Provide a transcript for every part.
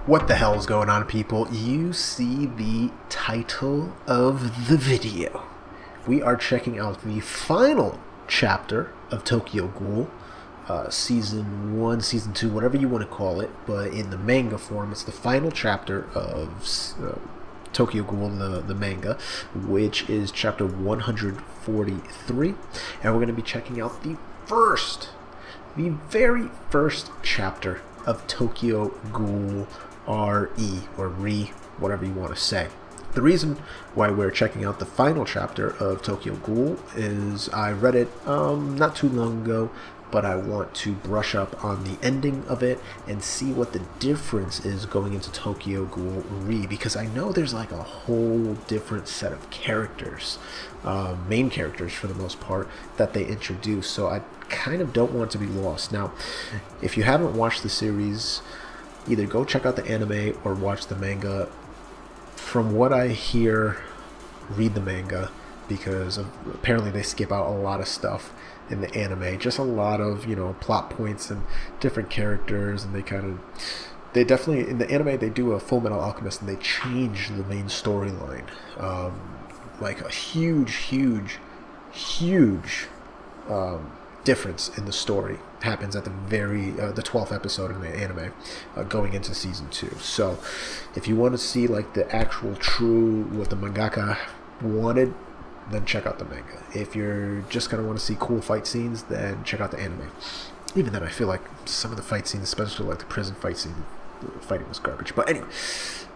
What the hell is going on, people? You see the title of the video. We are checking out the final chapter of Tokyo Ghoul, season 1, season 2, whatever you want to call it, but in the manga form, it's the final chapter of Tokyo Ghoul, the manga, which is chapter 143, and we're going to be checking out the very first chapter of Tokyo Ghoul RE, or Re, whatever you want to say. The reason why we're checking out the final chapter of Tokyo Ghoul is I read it not too long ago, but I want to brush up on the ending of it and see what the difference is going into Tokyo Ghoul Re, because I know there's like a whole different set of characters, main characters for the most part, that they introduce, so I kind of don't want to be lost. Now, if you haven't watched the series, either go check out the anime or watch the manga. From what I hear, read the manga, because apparently they skip out a lot of stuff in the anime, just a lot of, plot points and different characters, and they definitely, in the anime, they do a Full Metal Alchemist and they change the main storyline, like a huge difference in the story happens at the 12th episode in the anime, going into season 2. So if you want to see like the actual true what the mangaka wanted, then check out the manga. If you're just going to want to see cool fight scenes, then check out the anime. Even then, I feel like some of the fight scenes, especially like the prison fight scene, the fighting was garbage. But anyway,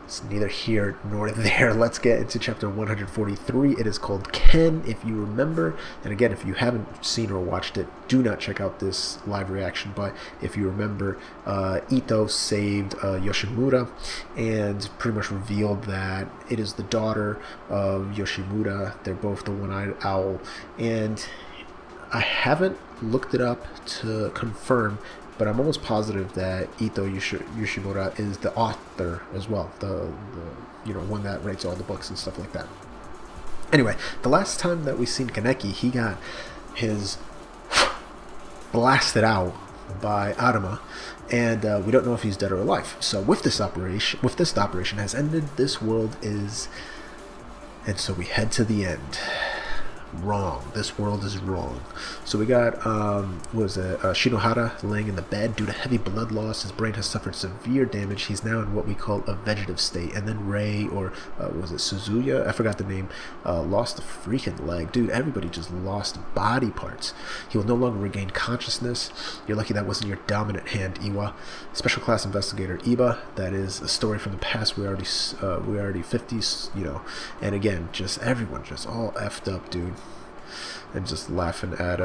it's neither here nor there. Let's get into chapter 143. It is called Ken, if you remember. And again, if you haven't seen or watched it, do not check out this live reaction. But if you remember, Ito saved Yoshimura and pretty much revealed that it is the daughter of Yoshimura. They're both the one-eyed owl. And I haven't looked it up to confirm, but I'm almost positive that Ito Yoshimura is the author as well, the one that writes all the books and stuff like that. Anyway, the last time that we seen Kaneki, he got his blasted out by Arima, and we don't know if he's dead or alive. So with this operation has ended, this world is, and so we head to the end. Wrong. This world is wrong. So we got Shinohara laying in the bed due to heavy blood loss. His brain has suffered severe damage. He's now in what we call a vegetative state. And then Rei, or was it Suzuya? I forgot the name. Lost a freaking leg. Dude, everybody just lost body parts. He will no longer regain consciousness. You're lucky that wasn't your dominant hand, Iwa. Special class investigator Iba. That is a story from the past. We already 50s, and again, just everyone just all effed up, dude. And just laughing at,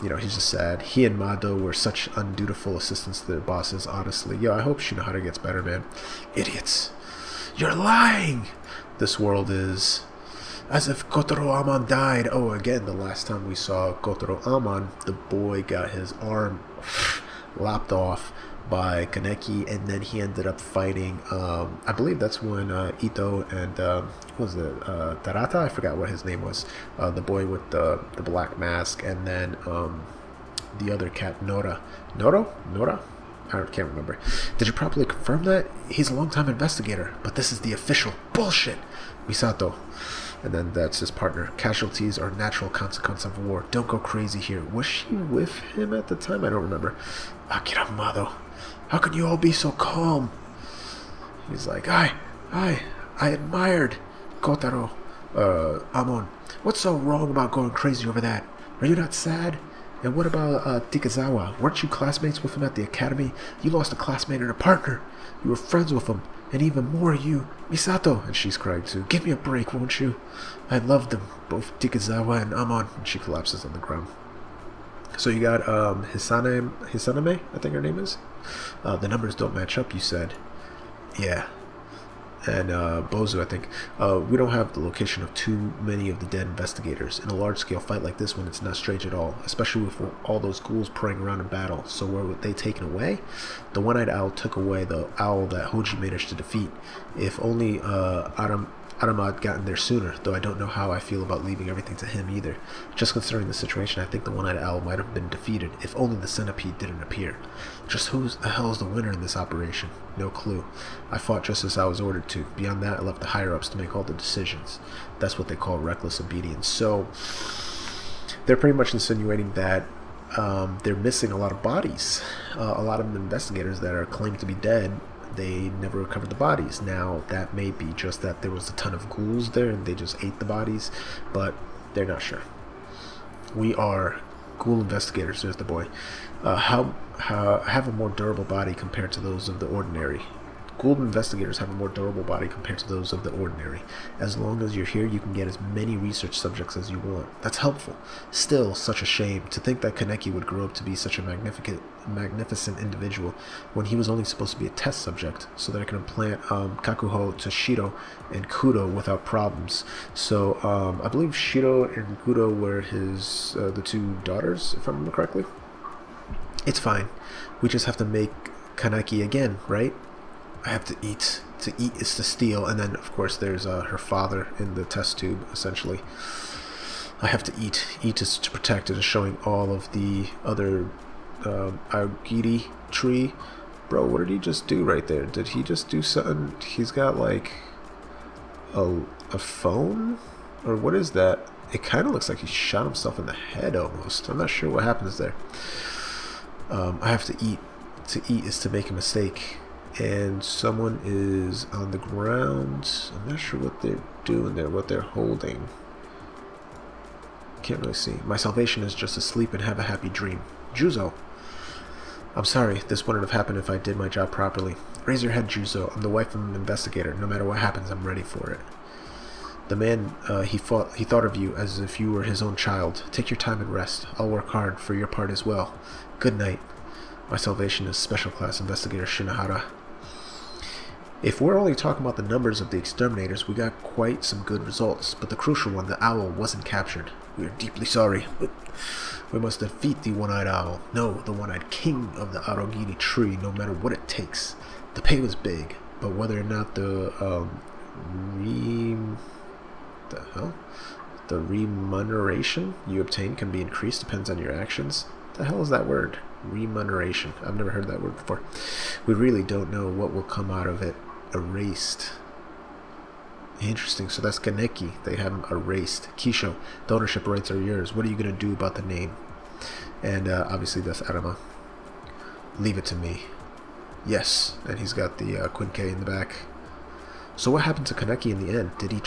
he's just sad. He and Mado were such undutiful assistants to their bosses, honestly. Yo, I hope Shinohara gets better, man. Idiots. You're lying! This world is as if Kotaro Amon died. Oh, again, the last time we saw Kotaro Amon, the boy got his arm lopped off by Kaneki, and then he ended up fighting, I believe that's when Ito and Tarata, I forgot what his name was, the boy with the black mask, and then the other cat, Nora, I can't remember. Did you properly confirm that? He's a long-time investigator, but this is the official bullshit. Misato. And then that's his partner. Casualties are natural consequence of war. Don't go crazy here. Was she with him at the time? I don't remember. Akira Mado. How can you all be so calm? He's like, I admired Kotaro Amon. What's so wrong about going crazy over that? Are you not sad? And what about Tikazawa? Weren't you classmates with him at the academy? You lost a classmate and a partner. You were friends with him. And even more, you, Misato. And she's crying too. Give me a break, won't you? I loved them, both Tikazawa and Amon. And she collapses on the ground. So you got Hisaname, I think her name is. The numbers don't match up, you said. Yeah. And Bozu, I think. We don't have the location of too many of the dead investigators. In a large-scale fight like this one, it's not strange at all, especially with all those ghouls praying around in battle. So were they taken away? The one-eyed owl took away the owl that Hoji managed to defeat. If only Arama had gotten there sooner, though I don't know how I feel about leaving everything to him either. Just considering the situation, I think the One-Eyed Owl might have been defeated, if only the centipede didn't appear. Just who the hell is the winner in this operation? No clue. I fought just as I was ordered to. Beyond that, I left the higher-ups to make all the decisions. That's what they call reckless obedience. So, they're pretty much insinuating that they're missing a lot of bodies. A lot of investigators that are claimed to be dead, they never recovered the bodies. Now, that may be just that there was a ton of ghouls there and they just ate the bodies, but they're not sure. We are ghoul investigators, there's the boy. Have a more durable body compared to those of the ordinary. Ghoul investigators have a more durable body compared to those of the ordinary. As long as you're here, you can get as many research subjects as you want. That's helpful. Still, such a shame. To think that Kaneki would grow up to be such a magnificent individual when he was only supposed to be a test subject, so that I can implant Kakuho to Shiro and Kudo without problems. So, I believe Shiro and Kudo were his the two daughters, if I remember correctly. It's fine. We just have to make Kaneki again, right? I have to eat. To eat is to steal. And then, of course, there's her father in the test tube, essentially. I have to eat. Eat is to protect. It is showing all of the other Aogiri tree. Bro, what did he just do right there? Did he just do something? He's got, like, a phone? Or what is that? It kind of looks like he shot himself in the head, almost. I'm not sure what happens there. I have to eat. To eat is to make a mistake. And someone is on the ground. I'm not sure what they're doing there, what they're holding. Can't really see. My salvation is just to sleep and have a happy dream. Juzo. I'm sorry, this wouldn't have happened if I did my job properly. Raise your head, Juzo. I'm the wife of an investigator. No matter what happens, I'm ready for it. The man, he thought of you as if you were his own child. Take your time and rest. I'll work hard for your part as well. Good night. My salvation is Special Class Investigator Shinohara. If we're only talking about the numbers of the exterminators, we got quite some good results, but the crucial one, the owl, wasn't captured. We are deeply sorry, but we must defeat the One-Eyed Owl. No, the One-Eyed King of the Aogiri tree, no matter what it takes. The pay was big, but whether or not the remuneration you obtain can be increased depends on your actions. The hell is that word? Remuneration. I've never heard that word before. We really don't know what will come out of it. Erased. Interesting. So that's Kaneki. They have him erased. Kisho, the ownership rights are yours. What are you going to do about the name? And obviously that's Arama. Leave it to me. Yes. And he's got the Quinque in the back. So what happened to Kaneki in the end? Did he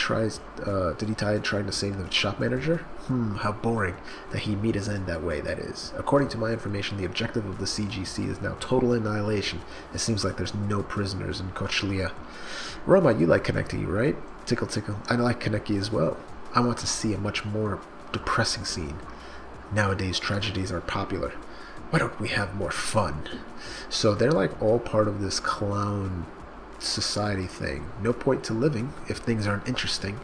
die trying to save the shop manager? How boring that he meet his end that way, that is. According to my information, the objective of the CGC is now total annihilation. It seems like there's no prisoners in Kochlia. Roma, you like Kaneki, right? Tickle, tickle. I like Kaneki as well. I want to see a much more depressing scene. Nowadays, tragedies are popular. Why don't we have more fun? So they're like all part of this clown society thing. No point to living if things aren't interesting.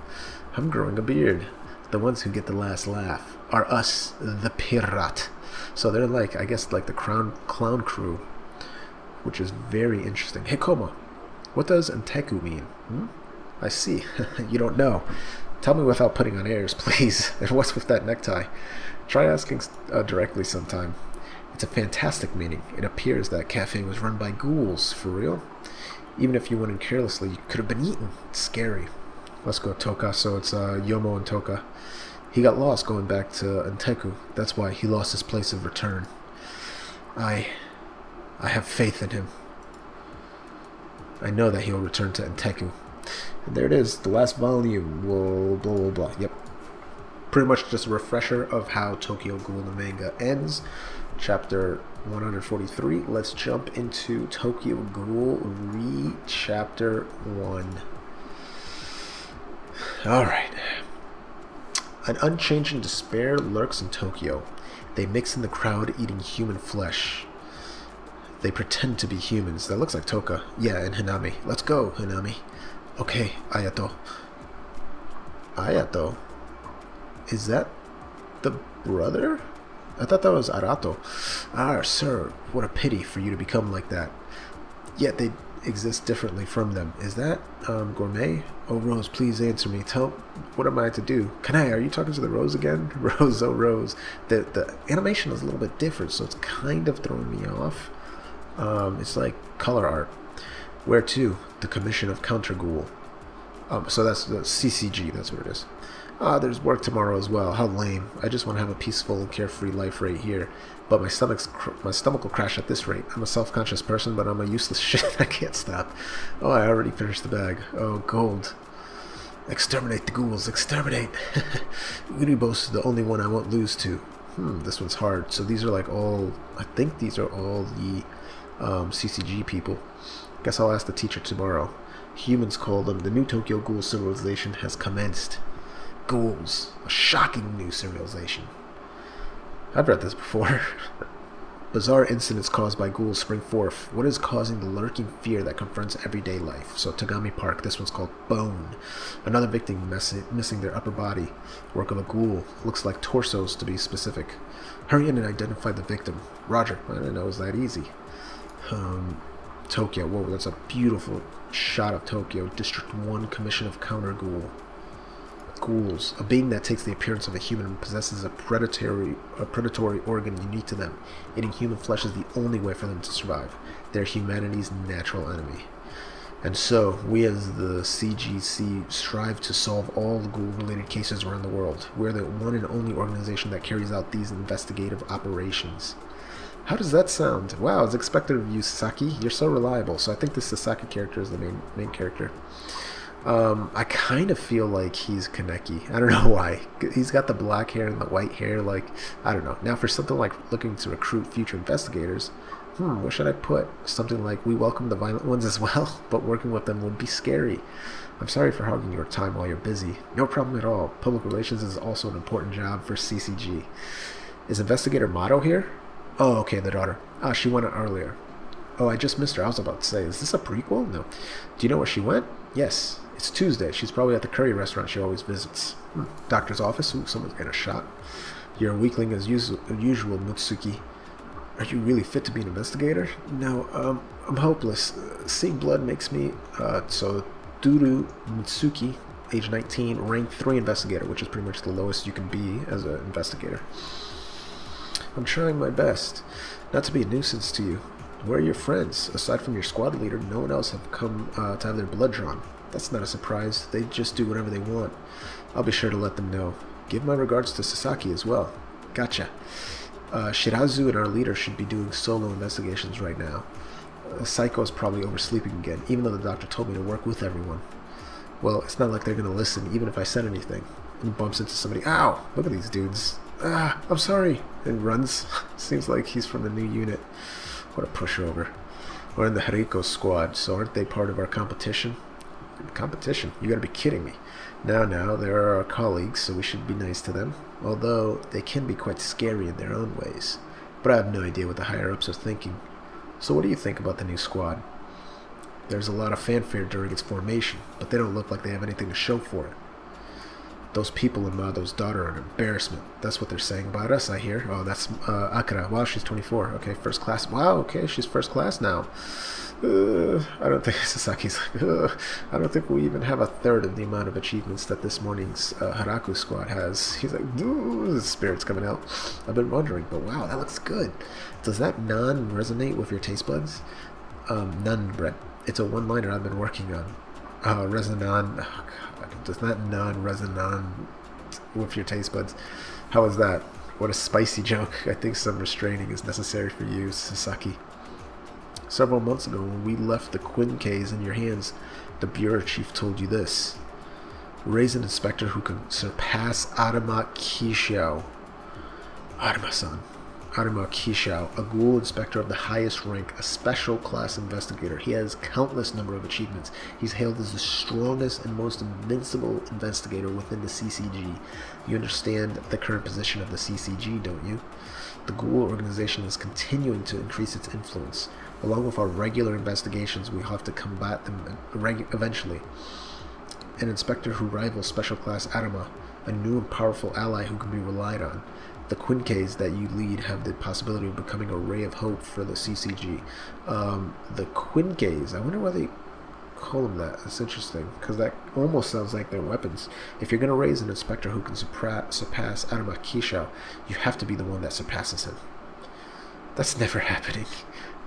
I'm growing a beard. The ones who get the last laugh are us, the Pirat. So they're like, I guess, like the clown crew, which is very interesting. Hey, Koma, what does Anteku mean? I see. You don't know. Tell me without putting on airs, please. And what's with that necktie? Try asking directly sometime. It's a fantastic meaning. It appears that cafe was run by ghouls, for real. Even if you went in carelessly, you could have been eaten. It's scary. Let's go, Toka. So it's Yomo and Toka. He got lost going back to Anteku. That's why he lost his place of return. I have faith in him. I know that he'll return to Anteku. And there it is, the last volume. Blah, blah, blah, blah. Yep. Pretty much just a refresher of how Tokyo Ghoul the manga ends. Chapter 143. Let's jump into Tokyo Ghoul Chapter 1. Alright. An unchanging despair lurks in Tokyo. They mix in the crowd eating human flesh. They pretend to be humans. That looks like Toka. Yeah, and Hinami. Let's go, Hinami. Okay, Ayato. Ayato? Is that the brother? I thought that was Arato. Ah, sir, what a pity for you to become like that. Yet they exist differently from them. Is that gourmet? Oh, Rose, please answer me. What am I to do? Kanai, are you talking to the Rose again? Rose, oh Rose. The animation is a little bit different, so it's kind of throwing me off. It's like color art. Where to? The Commission of Counter Ghoul. So that's the CCG, that's what it is. There's work tomorrow as well. How lame. I just want to have a peaceful and carefree life right here. But my stomach will crash at this rate. I'm a self-conscious person, but I'm a useless shit. I can't stop. Oh, I already finished the bag. Oh, gold. Exterminate the ghouls. Exterminate. Unibos is the only one I won't lose to. This one's hard. So these are like all... I think these are all the CCG people. Guess I'll ask the teacher tomorrow. Humans call them. The new Tokyo Ghoul civilization has commenced. Ghouls. A shocking new civilization. I've read this before. Bizarre incidents caused by ghouls spring forth. What is causing the lurking fear that confronts everyday life? So Tagami Park, this one's called Bone. Another victim missing their upper body. Work of a ghoul. Looks like torsos to be specific. Hurry in and identify the victim. Roger. I didn't know it was that easy. Tokyo. Whoa, that's a beautiful shot of Tokyo. District 1 Commission of Counter Ghoul. Ghouls, a being that takes the appearance of a human and possesses a predatory organ unique to them. Eating human flesh is the only way for them to survive. They're humanity's natural enemy. And so, we as the CGC strive to solve all the ghoul-related cases around the world. We're the one and only organization that carries out these investigative operations. How does that sound? Wow, it's expected of you, Sasaki. You're so reliable. So I think the Sasaki character is the main character. I kind of feel like he's Kaneki. I don't know why. He's got the black hair and the white hair, like, I don't know. Now, for something like looking to recruit future investigators, what should I put? Something like, we welcome the violent ones as well, but working with them would be scary. I'm sorry for hogging your time while you're busy. No problem at all. Public relations is also an important job for CCG. Is Investigator Motto here? Oh, okay, the daughter. She went out earlier. Oh, I just missed her. I was about to say, is this a prequel? No. Do you know where she went? Yes. It's Tuesday. She's probably at the curry restaurant she always visits. Doctor's office? Ooh, someone's getting a shot. You're a weakling as usual, Mutsuki. Are you really fit to be an investigator? No, I'm hopeless. Seeing blood makes me... So, Duru Mutsuki, age 19, rank 3 investigator, which is pretty much the lowest you can be as an investigator. I'm trying my best not to be a nuisance to you. Where are your friends? Aside from your squad leader, no one else have come to have their blood drawn. That's not a surprise. They just do whatever they want. I'll be sure to let them know. Give my regards to Sasaki as well. Gotcha. Shirazu and our leader should be doing solo investigations right now. Psycho is probably oversleeping again, even though the doctor told me to work with everyone. Well, it's not like they're going to listen, even if I said anything. And he bumps into somebody. Ow! Look at these dudes. I'm sorry. And runs. Seems like he's from the new unit. What a pushover. We're in the Hariko squad, so aren't they part of our competition? Competition? You gotta be kidding me. Now, they're our colleagues, so we should be nice to them. Although, they can be quite scary in their own ways. But I have no idea what the higher-ups are thinking. So what do you think about the new squad? There's a lot of fanfare during its formation, but they don't look like they have anything to show for it. Those people and Mado's daughter are an embarrassment. That's what they're saying about us, I hear. Oh, that's Akira. Wow, she's 24. Okay, first class. Wow, okay, she's first class now. I don't think Sasaki's like, I don't think we even have a third of the amount of achievements that this morning's Haraku squad has. He's like, the spirit's coming out. I've been wondering, but wow, that looks good. Does that non resonate with your taste buds? None, Brett. It's a one-liner I've been working on. Resonan. Oh, God. Does that non-resonate with your taste buds? How is that? What a spicy joke. I think some restraining is necessary for you, Sasaki. Several months ago, when we left the Quinkes in your hands, the bureau chief told you this. Raise an inspector who can surpass Arima Kishio. Arima-san. Arima Kishio, a ghoul inspector of the highest rank, a special class investigator. He has countless number of achievements. He's hailed as the strongest and most invincible investigator within the CCG. You understand the current position of the CCG, don't you? The ghoul organization is continuing to increase its influence. Along with our regular investigations, we have to combat them eventually. An inspector who rivals Special Class Arima, a new and powerful ally who can be relied on. The Quinques that you lead have the possibility of becoming a ray of hope for the CCG. The Quinques, I wonder why they call them that. That's interesting, because that almost sounds like their weapons. If you're going to raise an inspector who can surpass Adama Kisha, you have to be the one that surpasses him. That's never happening.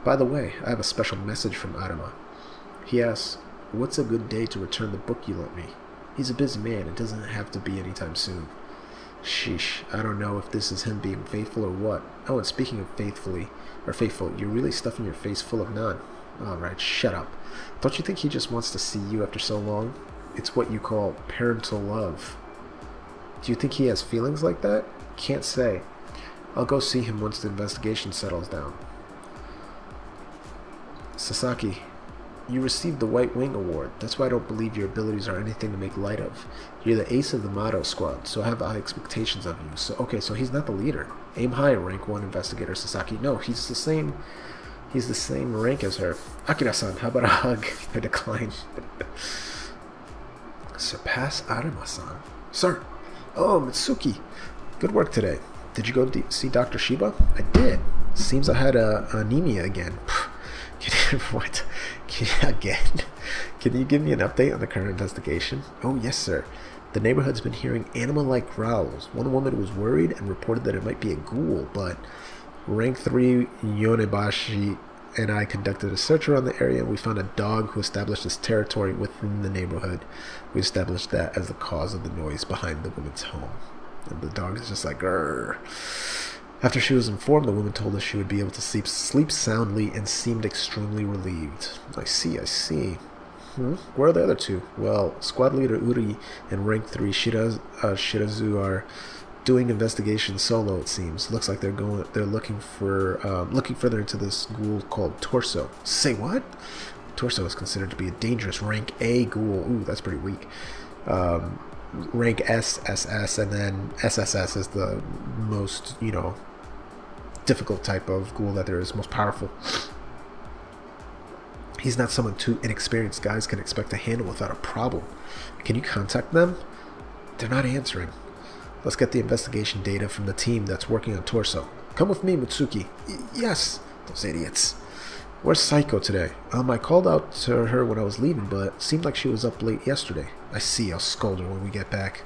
By the way, I have a special message from Adama. He asks, what's a good day to return the book you lent me? He's a busy man. It doesn't have to be anytime soon. Sheesh, I don't know if this is him being faithful or what. Oh, and speaking of faithful, you're really stuffing your face full of naan. Alright, shut up. Don't you think he just wants to see you after so long? It's what you call parental love. Do you think he has feelings like that? Can't say. I'll go see him once the investigation settles down. Sasaki, you received the White Wing Award. That's why I don't believe your abilities are anything to make light of. You're the ace of the Motto Squad, so I have high expectations of you. So he's not the leader. Aim high, rank 1 investigator Sasaki. No, he's the same rank as her. Akira-san, how about a hug? I decline. Surpass Arima-san. Sir. Oh, Mitsuki. Good work today. Did you go see Dr. Shiba? I did. Seems I had anemia again. What? Again? Can you give me an update on the current investigation? Oh, yes, sir. The neighborhood's been hearing animal-like growls. One woman was worried and reported that it might be a ghoul, but Rank 3 Yonebashi and I conducted a search around the area, and we found a dog who established his territory within the neighborhood. We established that as the cause of the noise behind the woman's home. And the dog is just like, grrr. After she was informed, the woman told us she would be able to sleep soundly and seemed extremely relieved. I see. Where are the other two? Well, squad leader Uri and rank 3 Shirazu are doing investigation solo, it seems. Looks like they're looking further into this ghoul called Torso. Say what? Torso is considered to be a dangerous rank A ghoul. Ooh, that's pretty weak. Rank S, SS, and then SSS is the most, difficult type of ghoul that there is, most powerful. He's not someone two inexperienced guys can expect to handle without a problem. Can you contact them? They're not answering. Let's get the investigation data from the team that's working on Torso. Come with me, Mitsuki. Yes, those idiots. Where's Saiko today? I called out to her when I was leaving, but it seemed like she was up late yesterday. I see, I'll scold her when we get back.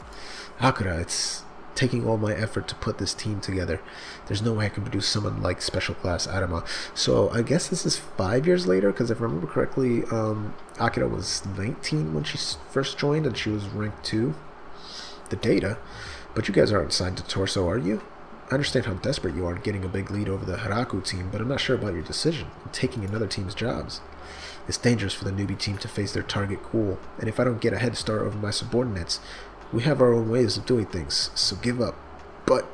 Hakura, it's taking all my effort to put this team together. There's no way I can produce someone like Special Class Adama. So I guess this is 5 years later, because if I remember correctly, Akira was 19 when she first joined, and she was rank 2. The data. But you guys aren't assigned to Torso, are you? I understand how desperate you are in getting a big lead over the Haraku team, but I'm not sure about your decision in taking another team's jobs. It's dangerous for the newbie team to face their target ghoul, and if I don't get a head start over my subordinates, we have our own ways of doing things, so give up. But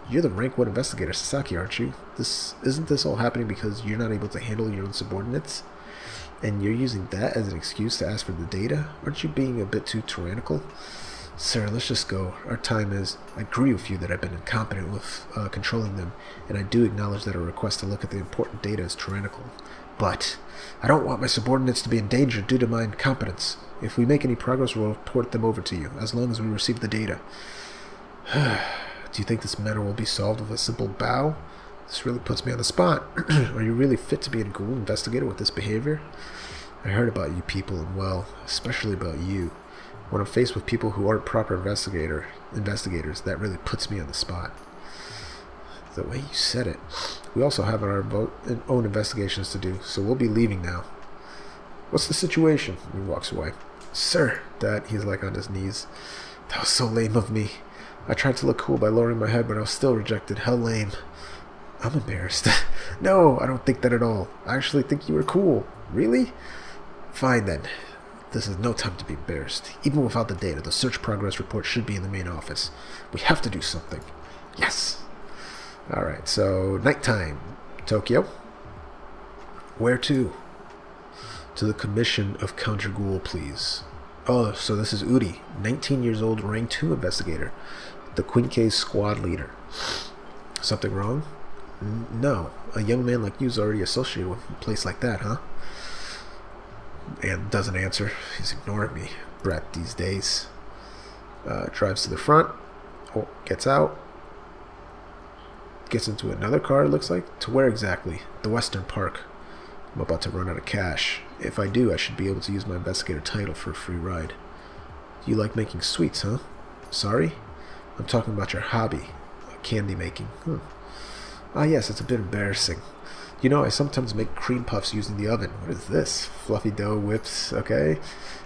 you're the rank 1 investigator, Sasaki, aren't you? Isn't this all happening because you're not able to handle your own subordinates? And you're using that as an excuse to ask for the data? Aren't you being a bit too tyrannical? Sir, let's just go. Our time is... I agree with you that I've been incompetent with controlling them, and I do acknowledge that a request to look at the important data is tyrannical. But I don't want my subordinates to be in danger due to my incompetence. If we make any progress, we'll report them over to you, as long as we receive the data. Do you think this matter will be solved with a simple bow? This really puts me on the spot. Are you really fit to be a ghoul investigator with this behavior? I heard about you people, and well, especially about you. When I'm faced with people who aren't proper investigators, that really puts me on the spot. The way you said it. We also have our own investigations to do, so we'll be leaving now. What's the situation? He walks away. Sir, he's like on his knees. That was so lame of me. I tried to look cool by lowering my head, but I was still rejected. How lame. I'm embarrassed. No, I don't think that at all. I actually think you were cool. Really? Fine then. This is no time to be embarrassed. Even without the data, the search progress report should be in the main office. We have to do something. Yes. Alright, so nighttime. Tokyo. Where to? To the commission of Counter Ghoul, please. Oh, so this is Uri, 19 years old, rank 2 investigator. The Quinque squad leader. Something wrong? No. A young man like you is already associated with a place like that, huh? And doesn't answer. He's ignoring me. Brat these days. Drives to the front. Gets out. Gets into another car, it looks like. To where exactly? The Western Park. I'm about to run out of cash. If I do, I should be able to use my investigator title for a free ride. You like making sweets, huh? Sorry? I'm talking about your hobby. Candy making. Ah, yes, it's a bit embarrassing. You know, I sometimes make cream puffs using the oven. What is this? Fluffy dough whips, okay?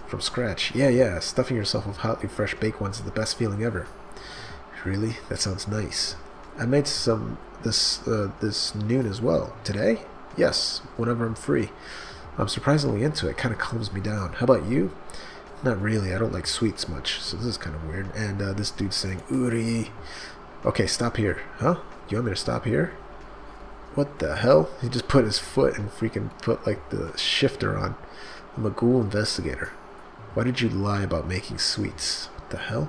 From scratch. Yeah. Stuffing yourself with hotly fresh baked ones is the best feeling ever. Really? That sounds nice. I made some this noon as well. Today? Yes, whenever I'm free. I'm surprisingly into it. Kind of calms me down. How about you? Not really. I don't like sweets much, so this is kind of weird. And this dude's saying, Uri. Okay, stop here. Huh? You want me to stop here? What the hell? He just put his foot and freaking put like the shifter on. I'm a ghoul investigator. Why did you lie about making sweets? What the hell?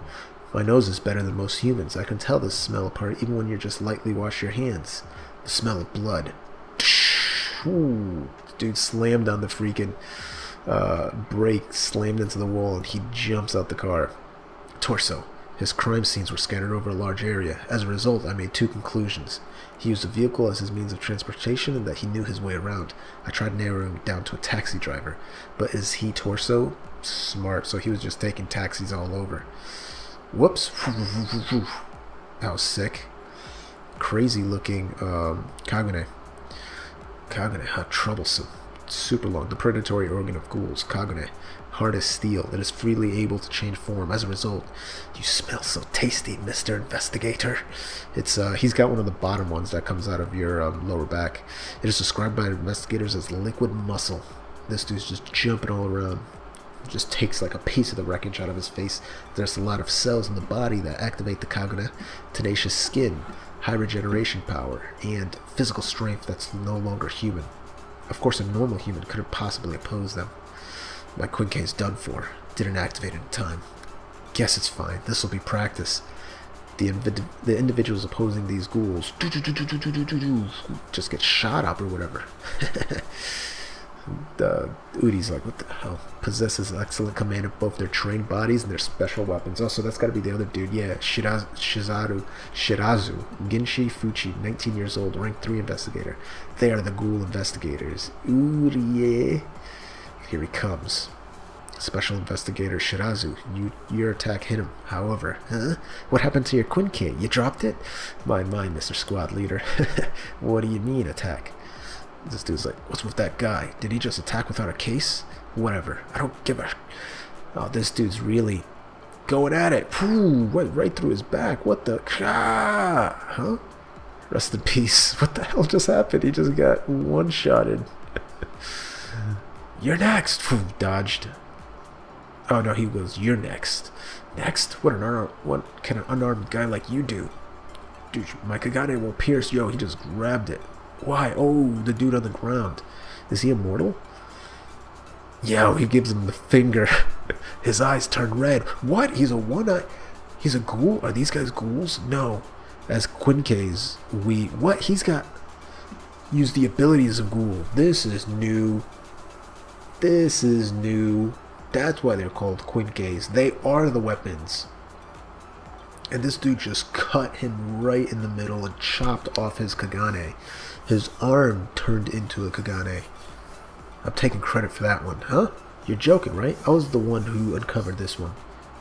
My nose is better than most humans. I can tell the smell apart even when you just lightly wash your hands. The smell of blood. Ooh. Dude slammed on the freaking brake, slammed into the wall, and he jumps out the car. Torso. His crime scenes were scattered over a large area. As a result, I made two conclusions. He used a vehicle as his means of transportation and that he knew his way around. I tried narrowing it down to a taxi driver. But is he Torso? Smart, so he was just taking taxis all over. Whoops. That was sick. Crazy looking Kagune. Kagune, how troublesome. Super long. The predatory organ of ghouls. Kagune. Hard as steel. It is freely able to change form. As a result, you smell so tasty, Mr. Investigator. It's he's got one of the bottom ones that comes out of your lower back. It is described by investigators as liquid muscle. This dude's just jumping all around. Just takes like a piece of the wreckage out of his face. There's a lot of cells in the body that activate the Kagune. Tenacious skin, high regeneration power, and physical strength that's no longer human. Of course, a normal human couldn't possibly oppose them. My Quinkei's done for. Didn't activate in time. Guess it's fine. This'll be practice. The individuals opposing these ghouls just get shot up or whatever. Udi's like, what the hell? Possesses excellent command of both their trained bodies and their special weapons. Oh, so that's got to be the other dude. Yeah, Shirazu Ginshi Fuchi, 19 years old, rank 3 investigator. They are the ghoul investigators. Urie. Here he comes. Special Investigator Shirazu. Your attack hit him. However, what happened to your Quinkei? You dropped it? Mine, Mr. Squad Leader. What do you mean, attack? This dude's like, what's with that guy? Did he just attack without a case? Whatever. I don't give a... Oh, this dude's really going at it. Went right through his back. What the... Huh? Rest in peace. What the hell just happened? He just got one-shotted. You're next. Dodged. Oh no, he goes, you're next. Next? What can an unarmed guy like you do? Dude, my Kagane will pierce. Yo, he just grabbed it. Why? Oh, the dude on the ground. Is he immortal? Yo, he gives him the finger. His eyes turn red. What? He's a one-eye... He's a ghoul? Are these guys ghouls? No. As Quinkei's, What? He's got... Use the abilities of ghoul. This is new. This is new. That's why they're called Quinkei's. They are the weapons. And this dude just cut him right in the middle and chopped off his Kagane. His arm turned into a Kagane. I'm taking credit for that one. Huh? You're joking, right? I was the one who uncovered this one.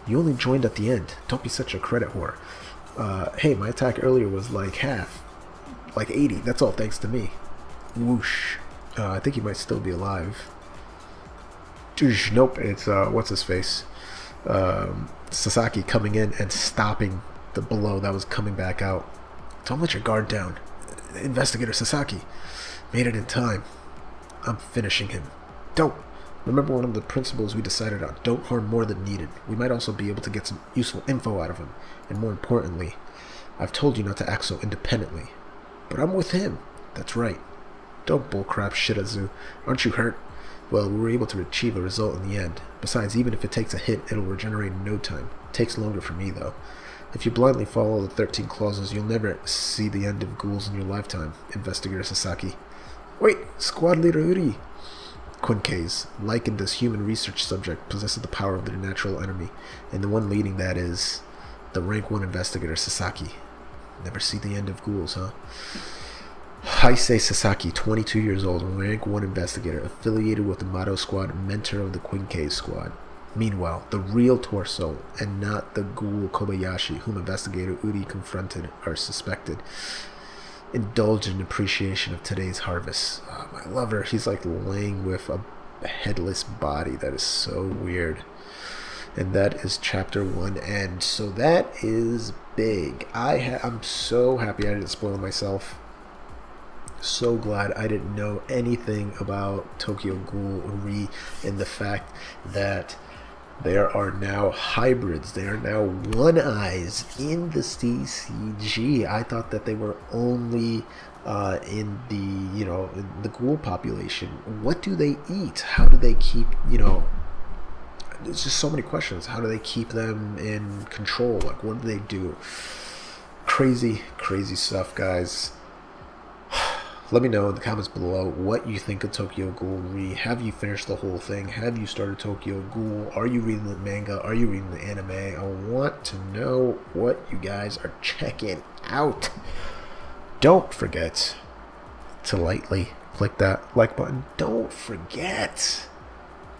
You only joined at the end. Don't be such a credit whore. Hey, my attack earlier was like half. Like 80. That's all thanks to me. Whoosh. I think he might still be alive. Nope, it's what's his face, Sasaki coming in and stopping the blow that was coming back out. Don't let your guard down. Investigator Sasaki made it in time. I'm finishing him. Don't. Remember one of the principles we decided on. Don't harm more than needed. We might also be able to get some useful info out of him. And more importantly, I've told you not to act so independently. But I'm with him. That's right. Don't bullcrap, Shirazu. Aren't you hurt? Well, we were able to achieve a result in the end. Besides, even if it takes a hit, it'll regenerate in no time. It takes longer for me, though. If you blindly follow the 13 clauses, you'll never see the end of ghouls in your lifetime, Investigator Sasaki. Wait, Squad Leader Uri! Quinkei's, likened as human research subject, possesses the power of their natural enemy, and the one leading that is the rank 1 Investigator Sasaki. Never see the end of ghouls, huh? Heisei Sasaki, 22 years old, rank 1 investigator, affiliated with the Mato Squad, mentor of the Quinkei Squad. Meanwhile, the real torso, and not the ghoul Kobayashi, whom investigator Uri confronted, are suspected. Indulge in appreciation of today's harvest. Oh, my lover, he's like laying with a headless body. That is so weird. And that is chapter 1 end. So that is big. I'm so happy I didn't spoil myself. So glad I didn't know anything about Tokyo Ghoul Uri, and the fact that there are now hybrids. They are now one-eyes in the CCG. I thought that they were only in the ghoul population. What do they eat? How do they keep, there's just so many questions. How do they keep them in control? Like, what do they do? Crazy, crazy stuff, guys. Let me know in the comments below what you think of Tokyo Ghoul Uri. Have you finished the whole thing? Have you started Tokyo Ghoul? Are you reading the manga? Are you reading the anime? I want to know what you guys are checking out. Don't forget to lightly click that like button. Don't forget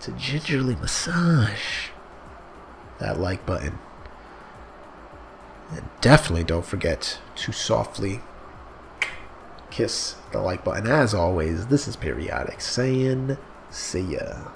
to gingerly massage that like button. And definitely don't forget to softly kiss the like button. As always, this is Periodic saying, see ya.